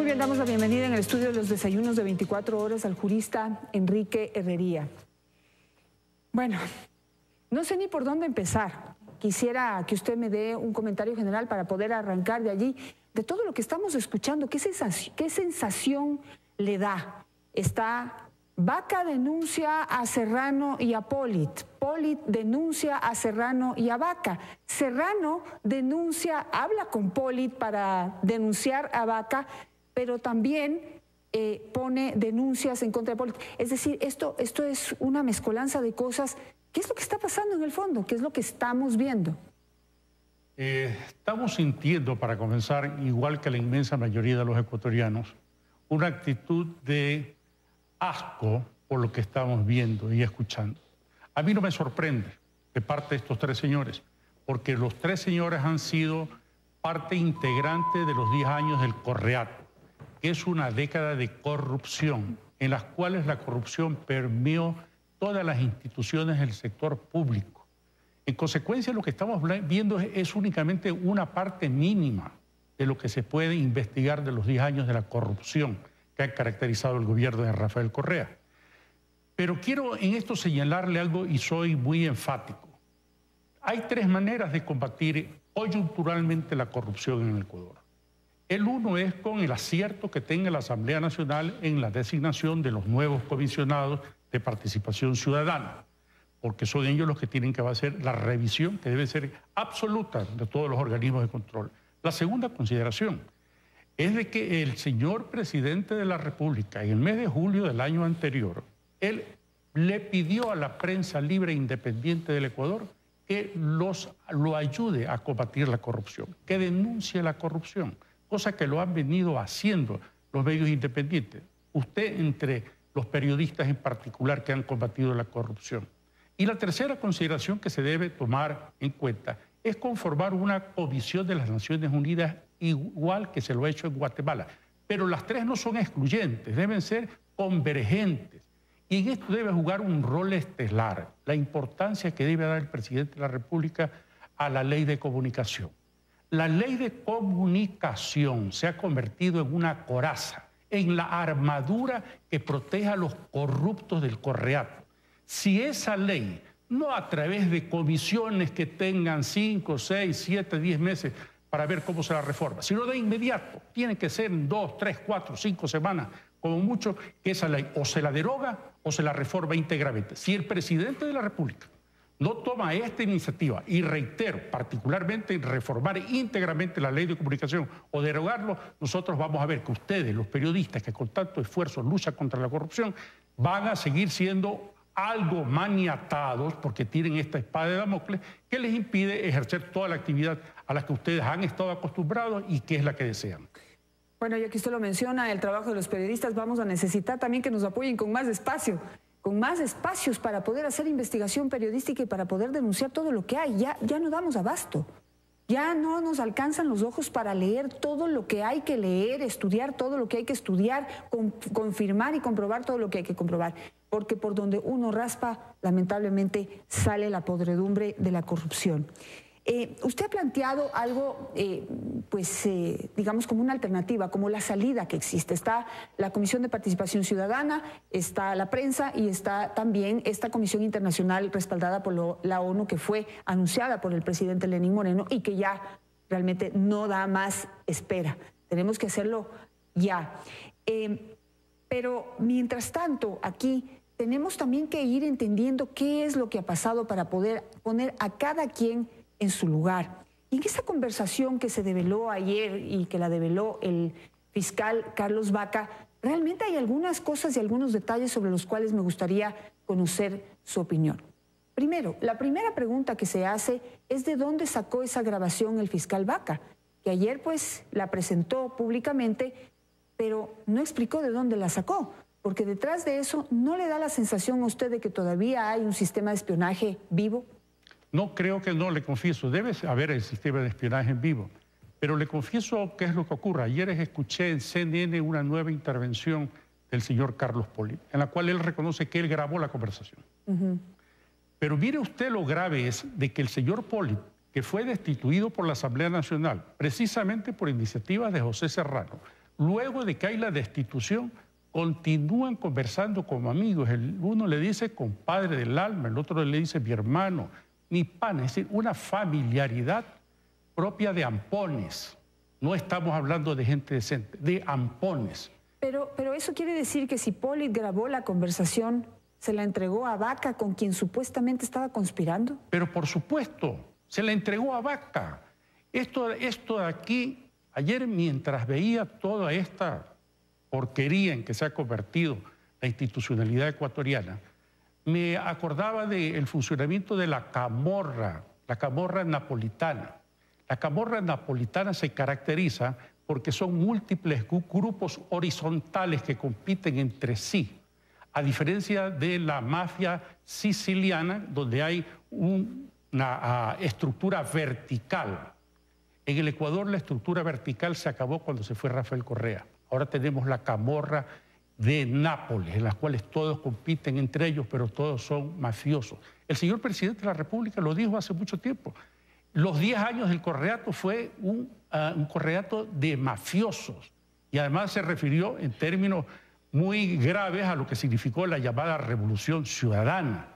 bien, damos la bienvenida en el estudio de los desayunos de 24 horas al jurista Enrique Herrería. Bueno, no sé ni por dónde empezar. Quisiera que usted me dé un comentario general para poder arrancar de allí, de todo lo que estamos escuchando. ¿Qué sensación le da? Vaca denuncia a Serrano y a Polit. Polit denuncia a Serrano y a Vaca. Serrano habla con Polit para denunciar a Vaca, pero también pone denuncias en contra de Polit. Es decir, esto es una mezcolanza de cosas. ¿Qué es lo que está pasando en el fondo? ¿Qué es lo que estamos viendo? Estamos sintiendo, para comenzar, igual que la inmensa mayoría de los ecuatorianos, una actitud de asco por lo que estamos viendo y escuchando. A mí no me sorprende de parte de estos tres señores, porque los tres señores han sido parte integrante de los 10 años del Correato, que es una década de corrupción, en las cuales la corrupción permeó todas las instituciones del sector público. En consecuencia, lo que estamos viendo es únicamente una parte mínima de lo que se puede investigar de los 10 años de la corrupción que ha caracterizado el gobierno de Rafael Correa. Pero quiero en esto señalarle algo y soy muy enfático. Hay tres maneras de combatir coyunturalmente la corrupción en el Ecuador. El uno es con el acierto que tenga la Asamblea Nacional en la designación de los nuevos comisionados de participación ciudadana, porque son ellos los que tienen que hacer la revisión, que debe ser absoluta de todos los organismos de control. La segunda consideración es de que el señor presidente de la República, en el mes de julio del año anterior, él le pidió a la prensa libre e independiente del Ecuador que lo ayude a combatir la corrupción, que denuncie la corrupción, cosa que lo han venido haciendo los medios independientes. Usted entre los periodistas en particular que han combatido la corrupción. Y la tercera consideración que se debe tomar en cuenta es conformar una comisión de las Naciones Unidas igual que se lo ha hecho en Guatemala. Pero las tres no son excluyentes, deben ser convergentes. Y en esto debe jugar un rol estelar, la importancia que debe dar el presidente de la República a la ley de comunicación. La ley de comunicación se ha convertido en una coraza, en la armadura que protege a los corruptos del Correato. Si esa ley, no a través de comisiones que tengan 5, 6, 7, 10 meses para ver cómo se la reforma, sino de inmediato, tiene que ser en 2, 3, 4, 5 semanas, como mucho, que esa ley o se la deroga o se la reforma íntegramente. Si el presidente de la República no toma esta iniciativa, y reitero, particularmente en reformar íntegramente la ley de comunicación o derogarlo, nosotros vamos a ver que ustedes, los periodistas que con tanto esfuerzo luchan contra la corrupción, van a seguir siendo algo maniatados porque tienen esta espada de Damocles que les impide ejercer toda la actividad a la que ustedes han estado acostumbrados y que es la que desean. Bueno, ya que usted lo menciona, el trabajo de los periodistas, vamos a necesitar también que nos apoyen con más espacio, con más espacios para poder hacer investigación periodística y para poder denunciar todo lo que hay. Ya no damos abasto. Ya no nos alcanzan los ojos para leer todo lo que hay que leer, estudiar todo lo que hay que estudiar, confirmar y comprobar todo lo que hay que comprobar. Porque por donde uno raspa, lamentablemente, sale la podredumbre de la corrupción. Usted ha planteado algo, digamos, como una alternativa, como la salida que existe. Está la Comisión de Participación Ciudadana, está la prensa y está también esta comisión internacional respaldada por la ONU que fue anunciada por el presidente Lenín Moreno y que ya realmente no da más espera. Tenemos que hacerlo ya. Pero mientras tanto, aquí tenemos también que ir entendiendo qué es lo que ha pasado para poder poner a cada quien en su lugar. Y en esa conversación que se develó ayer y que la develó el fiscal Carlos Vaca, realmente hay algunas cosas y algunos detalles sobre los cuales me gustaría conocer su opinión. Primero, la primera pregunta que se hace es de dónde sacó esa grabación el fiscal Vaca, que ayer pues la presentó públicamente, pero no explicó de dónde la sacó, porque detrás de eso ¿no le da la sensación a usted de que todavía hay un sistema de espionaje vivo? No, creo que no, le confieso. Debe haber el sistema de espionaje en vivo. Pero le confieso qué es lo que ocurre. Ayer escuché en CNN una nueva intervención del señor Carlos Polit, en la cual él reconoce que él grabó la conversación. Pero mire usted lo grave es de que el señor Polit, que fue destituido por la Asamblea Nacional, precisamente por iniciativa de José Serrano, luego de que hay la destitución, continúan conversando como amigos. Uno le dice compadre del alma, el otro le dice mi hermano, mi pan. Es decir, una familiaridad propia de ampones. No estamos hablando de gente decente, de ampones. Pero eso quiere decir que si Pollitt grabó la conversación, ¿se la entregó a Vaca, con quien supuestamente estaba conspirando? Pero por supuesto, se la entregó a Vaca. Esto de aquí, ayer mientras veía toda esta porquería en que se ha convertido la institucionalidad ecuatoriana, me acordaba del funcionamiento de la camorra napolitana. La camorra napolitana se caracteriza porque son múltiples grupos horizontales que compiten entre sí, a diferencia de la mafia siciliana, donde hay una estructura vertical. En el Ecuador la estructura vertical se acabó cuando se fue Rafael Correa. Ahora tenemos la camorra de Nápoles, en las cuales todos compiten entre ellos, pero todos son mafiosos. El señor presidente de la República lo dijo hace mucho tiempo. Los 10 años del correato fue un correato de mafiosos, y además se refirió en términos muy graves a lo que significó la llamada Revolución Ciudadana.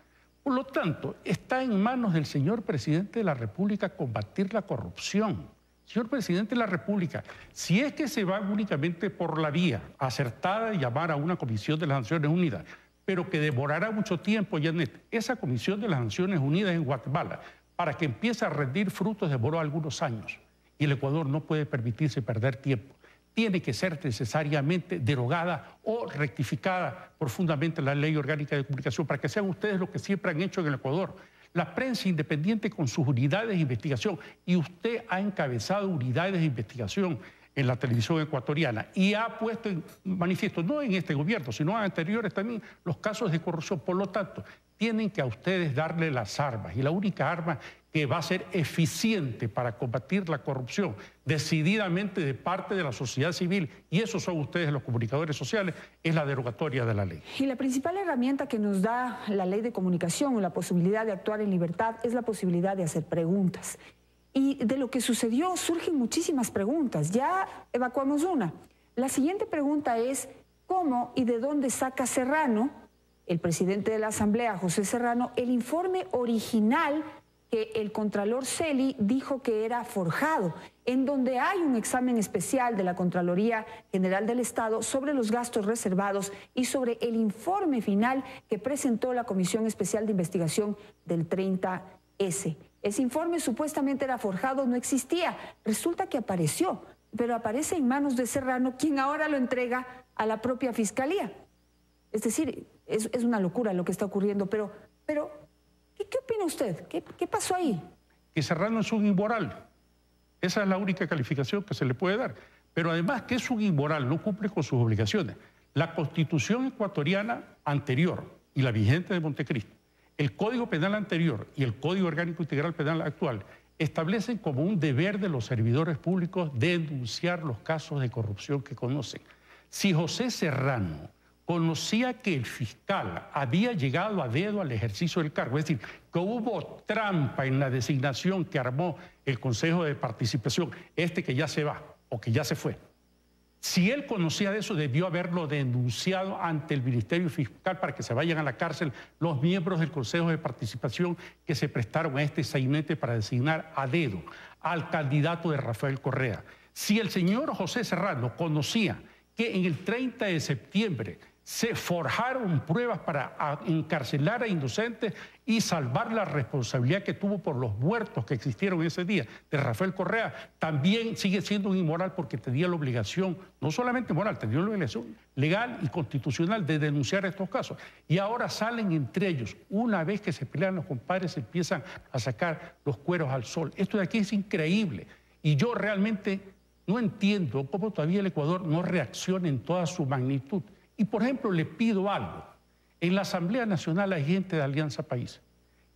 Por lo tanto, está en manos del señor presidente de la República combatir la corrupción. Señor presidente de la República, si es que se va únicamente por la vía acertada de llamar a una comisión de las Naciones Unidas, pero que demorará mucho tiempo, Janet, esa comisión de las Naciones Unidas en Guatemala, para que empiece a rendir frutos, demoró algunos años. Y el Ecuador no puede permitirse perder tiempo. Tiene que ser necesariamente derogada o rectificada profundamente la Ley Orgánica de Comunicación para que sean ustedes lo que siempre han hecho en el Ecuador. La prensa independiente con sus unidades de investigación, y usted ha encabezado unidades de investigación en la televisión ecuatoriana y ha puesto en manifiesto, no en este gobierno, sino en anteriores también, los casos de corrupción. Por lo tanto, tienen que a ustedes darle las armas, y la única arma que va a ser eficiente para combatir la corrupción decididamente de parte de la sociedad civil, y esos son ustedes los comunicadores sociales, es la derogatoria de la ley. Y la principal herramienta que nos da la ley de comunicación o la posibilidad de actuar en libertad es la posibilidad de hacer preguntas. Y de lo que sucedió surgen muchísimas preguntas. Ya evacuamos una. La siguiente pregunta es: ¿cómo y de dónde saca Serrano, el presidente de la Asamblea, José Serrano, el informe original que el contralor Celi dijo que era forjado, en donde hay un examen especial de la Contraloría General del Estado sobre los gastos reservados y sobre el informe final que presentó la Comisión Especial de Investigación del 30S? Ese informe supuestamente era forjado, no existía. Resulta que apareció, pero aparece en manos de Serrano, quien ahora lo entrega a la propia Fiscalía. Es decir, es una locura lo que está ocurriendo, pero ¿qué opina usted? ¿Qué pasó ahí? Que Serrano es un inmoral. Esa es la única calificación que se le puede dar. Pero además que es un inmoral, no cumple con sus obligaciones. La Constitución ecuatoriana anterior y la vigente de Montecristi, el Código Penal anterior y el Código Orgánico Integral Penal actual establecen como un deber de los servidores públicos denunciar los casos de corrupción que conocen. Si José Serrano conocía que el fiscal había llegado a dedo al ejercicio del cargo, es decir, que hubo trampa en la designación que armó el Consejo de Participación, que ya se va o que ya se fue. Si él conocía de eso, debió haberlo denunciado ante el Ministerio Fiscal para que se vayan a la cárcel los miembros del Consejo de Participación que se prestaron a este sainete para designar a dedo al candidato de Rafael Correa. Si el señor José Serrano conocía que en el 30 de septiembre se forjaron pruebas para encarcelar a inocentes y salvar la responsabilidad que tuvo por los muertos que existieron ese día de Rafael Correa, también sigue siendo un inmoral porque tenía la obligación, no solamente moral, tenía la obligación legal y constitucional de denunciar estos casos. Y ahora salen entre ellos, una vez que se pelean los compadres, se empiezan a sacar los cueros al sol. Esto de aquí es increíble y yo realmente no entiendo cómo todavía el Ecuador no reacciona en toda su magnitud. Y, por ejemplo, le pido algo. En la Asamblea Nacional hay gente de Alianza País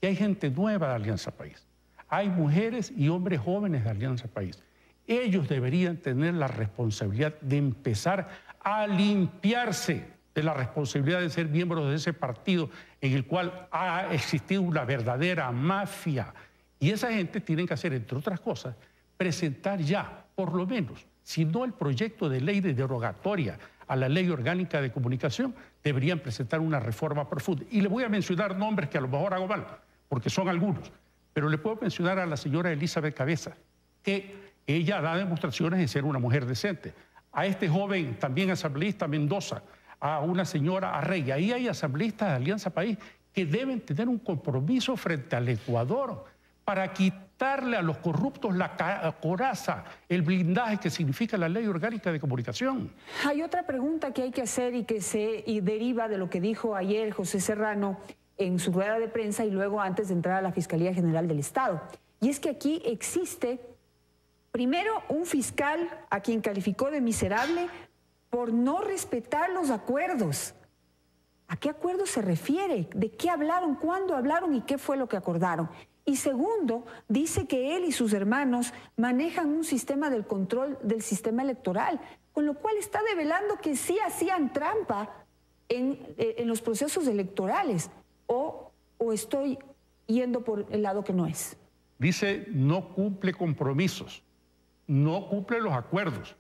y hay gente nueva de Alianza País. Hay mujeres y hombres jóvenes de Alianza País. Ellos deberían tener la responsabilidad de empezar a limpiarse de la responsabilidad de ser miembros de ese partido en el cual ha existido una verdadera mafia. Y esa gente tiene que hacer, entre otras cosas, presentar ya, por lo menos, sino el proyecto de ley de derogatoria a la Ley Orgánica de Comunicación, deberían presentar una reforma profunda. Y le voy a mencionar nombres que a lo mejor hago mal, porque son algunos, pero le puedo mencionar a la señora Elizabeth Cabeza, que ella da demostraciones de ser una mujer decente. A este joven, también asambleísta, Mendoza, a una señora Arrey. Ahí hay asambleístas de Alianza País que deben tener un compromiso frente al Ecuador para quitarle a los corruptos la coraza, el blindaje que significa la Ley Orgánica de Comunicación. Hay otra pregunta que hay que hacer y que deriva de lo que dijo ayer José Serrano en su rueda de prensa y luego antes de entrar a la Fiscalía General del Estado. Y es que aquí existe, primero, un fiscal a quien calificó de miserable por no respetar los acuerdos. ¿A qué acuerdo se refiere? ¿De qué hablaron? ¿Cuándo hablaron? ¿Y qué fue lo que acordaron? Y segundo, dice que él y sus hermanos manejan un sistema del control del sistema electoral, con lo cual está develando que sí hacían trampa en los procesos electorales. ¿O estoy yendo por el lado que no es? Dice, no cumple compromisos, no cumple los acuerdos.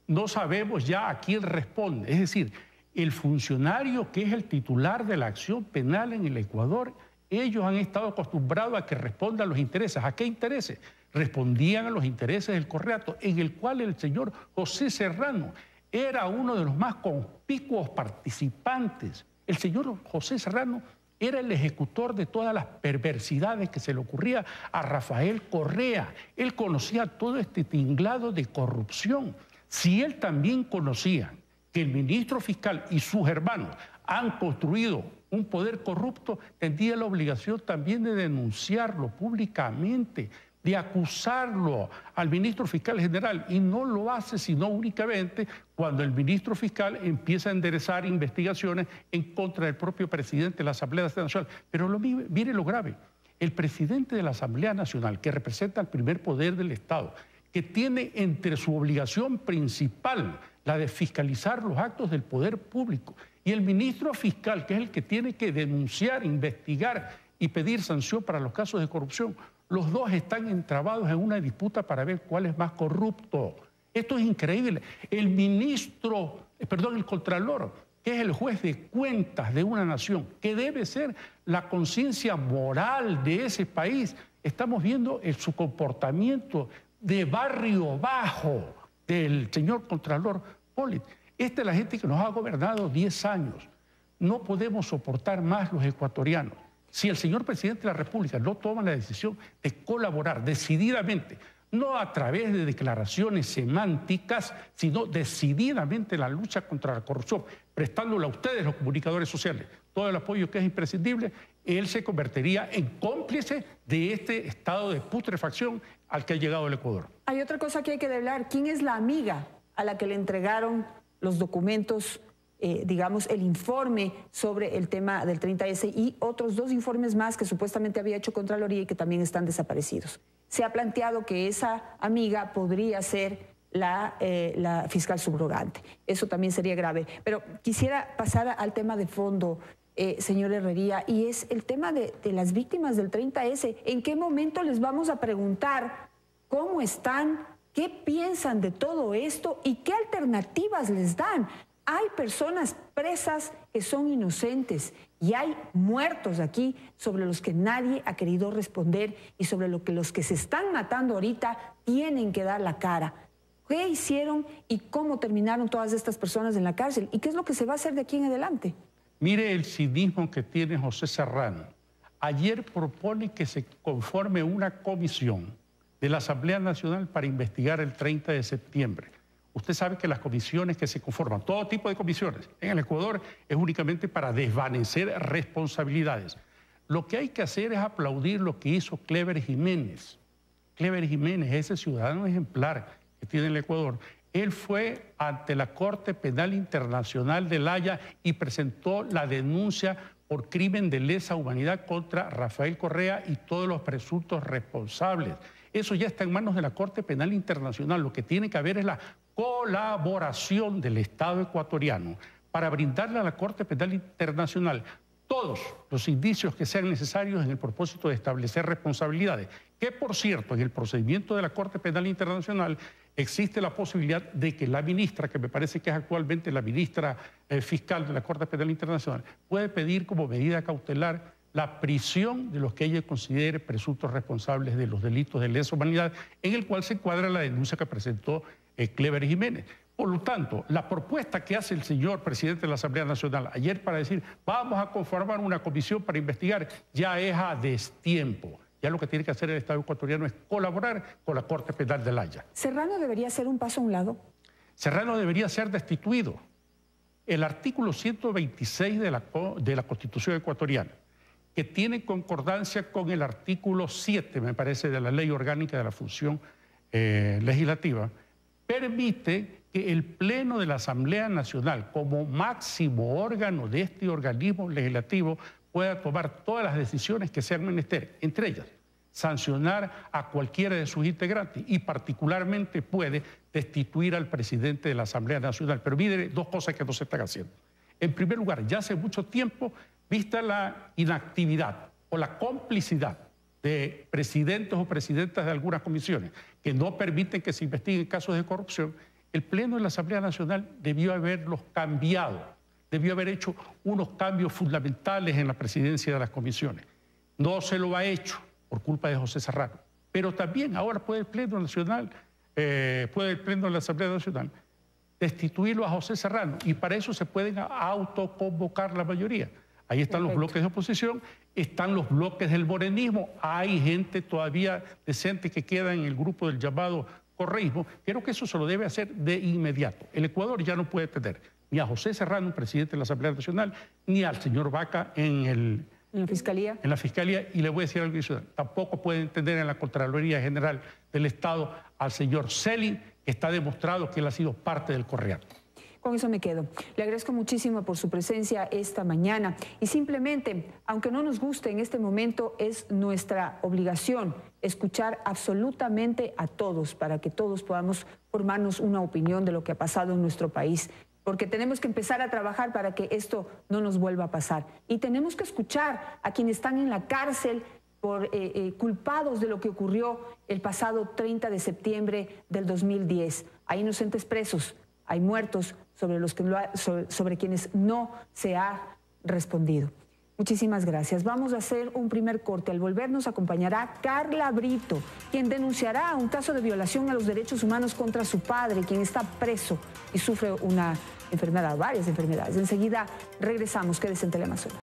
No sabemos ya a quién responde. Es decir, el funcionario que es el titular de la acción penal en el Ecuador, ellos han estado acostumbrados a que responda a los intereses. ¿A qué intereses? Respondían a los intereses del Correato, en el cual el señor José Serrano era uno de los más conspicuos participantes. El señor José Serrano era el ejecutor de todas las perversidades que se le ocurría a Rafael Correa. Él conocía todo este tinglado de corrupción. Si él también conocía que el ministro fiscal y sus hermanos han construido un poder corrupto, tendría la obligación también de denunciarlo públicamente, de acusarlo al ministro fiscal general, y no lo hace sino únicamente cuando el ministro fiscal empieza a enderezar investigaciones en contra del propio presidente de la Asamblea Nacional. Pero mire lo grave, el presidente de la Asamblea Nacional, que representa el primer poder del Estado, que tiene entre su obligación principal la de fiscalizar los actos del poder público, y el ministro fiscal, que es el que tiene que denunciar, investigar y pedir sanción para los casos de corrupción, los dos están entrabados en una disputa para ver cuál es más corrupto. Esto es increíble. El Contralor, que es el juez de cuentas de una nación, que debe ser la conciencia moral de ese país, estamos viendo su comportamiento de barrio bajo del señor Contralor Pollitt. Esta es la gente que nos ha gobernado 10 años. No podemos soportar más los ecuatorianos. Si el señor presidente de la República no toma la decisión de colaborar decididamente, no a través de declaraciones semánticas, sino decididamente en la lucha contra la corrupción, prestándole a ustedes, los comunicadores sociales, todo el apoyo que es imprescindible, él se convertiría en cómplice de este estado de putrefacción al que ha llegado el Ecuador. Hay otra cosa que hay que develar. ¿Quién es la amiga a la que le entregaron los documentos, digamos, el informe sobre el tema del 30S y otros 2 informes más que supuestamente había hecho Contraloría y que también están desaparecidos? Se ha planteado que esa amiga podría ser la fiscal subrogante. Eso también sería grave. Pero quisiera pasar al tema de fondo, señor Herrería, y es el tema de las víctimas del 30S. ¿En qué momento les vamos a preguntar cómo están, qué piensan de todo esto y qué alternativas les dan? Hay personas presas que son inocentes y hay muertos aquí sobre los que nadie ha querido responder y sobre lo que los que se están matando ahorita tienen que dar la cara. ¿Qué hicieron y cómo terminaron todas estas personas en la cárcel? ¿Y qué es lo que se va a hacer de aquí en adelante? Mire el cinismo que tiene José Serrano. Ayer propone que se conforme una comisión de la Asamblea Nacional para investigar el 30 de septiembre. Usted sabe que las comisiones que se conforman, todo tipo de comisiones en el Ecuador, es únicamente para desvanecer responsabilidades. Lo que hay que hacer es aplaudir lo que hizo Clever Jiménez. Clever Jiménez, ese ciudadano ejemplar que tiene el Ecuador, él fue ante la Corte Penal Internacional de La Haya y presentó la denuncia por crimen de lesa humanidad contra Rafael Correa y todos los presuntos responsables. Eso ya está en manos de la Corte Penal Internacional. Lo que tiene que haber es la colaboración del Estado ecuatoriano para brindarle a la Corte Penal Internacional todos los indicios que sean necesarios en el propósito de establecer responsabilidades. Que, por cierto, en el procedimiento de la Corte Penal Internacional, existe la posibilidad de que la ministra, que me parece que es actualmente la ministra fiscal de la Corte Penal Internacional, puede pedir como medida cautelar la prisión de los que ella considere presuntos responsables de los delitos de lesa humanidad, en el cual se encuadra la denuncia que presentó Clever Jiménez. Por lo tanto, la propuesta que hace el señor presidente de la Asamblea Nacional ayer para decir vamos a conformar una comisión para investigar ya es a destiempo. Ya lo que tiene que hacer el Estado ecuatoriano es colaborar con la Corte Penal de La Haya. ¿Serrano debería ser un paso a un lado? Serrano debería ser destituido. El artículo 126 de la Constitución ecuatoriana, que tiene concordancia con el artículo 7, me parece, de la Ley Orgánica de la Función Legislativa, permite que el Pleno de la Asamblea Nacional, como máximo órgano de este organismo legislativo, pueda tomar todas las decisiones que sean menester, entre ellas sancionar a cualquiera de sus integrantes y particularmente puede destituir al presidente de la Asamblea Nacional. Pero mire dos cosas que no se están haciendo. En primer lugar, ya hace mucho tiempo, vista la inactividad o la complicidad de presidentes o presidentas de algunas comisiones que no permiten que se investiguen casos de corrupción, el Pleno de la Asamblea Nacional debió haberlos cambiado, debió haber hecho unos cambios fundamentales en la presidencia de las comisiones. No se lo ha hecho por culpa de José Serrano, pero también ahora puede el Pleno Nacional, puede el Pleno de la Asamblea Nacional destituirlo a José Serrano y para eso se pueden autoconvocar la mayoría. Ahí están los bloques de oposición, están los bloques del morenismo, hay gente todavía decente que queda en el grupo del llamado correísmo. Creo que eso se lo debe hacer de inmediato. El Ecuador ya no puede tener ni a José Serrano, presidente de la Asamblea Nacional, ni al señor Vaca en la Fiscalía. En la Fiscalía, y le voy a decir algo adicional. Tampoco pueden tener en la Contraloría General del Estado al señor Celi, que está demostrado que él ha sido parte del Correato. Con eso me quedo. Le agradezco muchísimo por su presencia esta mañana y simplemente, aunque no nos guste en este momento, es nuestra obligación escuchar absolutamente a todos para que todos podamos formarnos una opinión de lo que ha pasado en nuestro país. Porque tenemos que empezar a trabajar para que esto no nos vuelva a pasar. Y tenemos que escuchar a quienes están en la cárcel por culpados de lo que ocurrió el pasado 30 de septiembre del 2010. Hay inocentes presos, hay muertos sobre quienes no se ha respondido. Muchísimas gracias. Vamos a hacer un primer corte. Al volver nos acompañará Carla Brito, quien denunciará un caso de violación a los derechos humanos contra su padre, quien está preso y sufre una enfermedad, varias enfermedades. Enseguida regresamos. Quédese en Teleamazonas.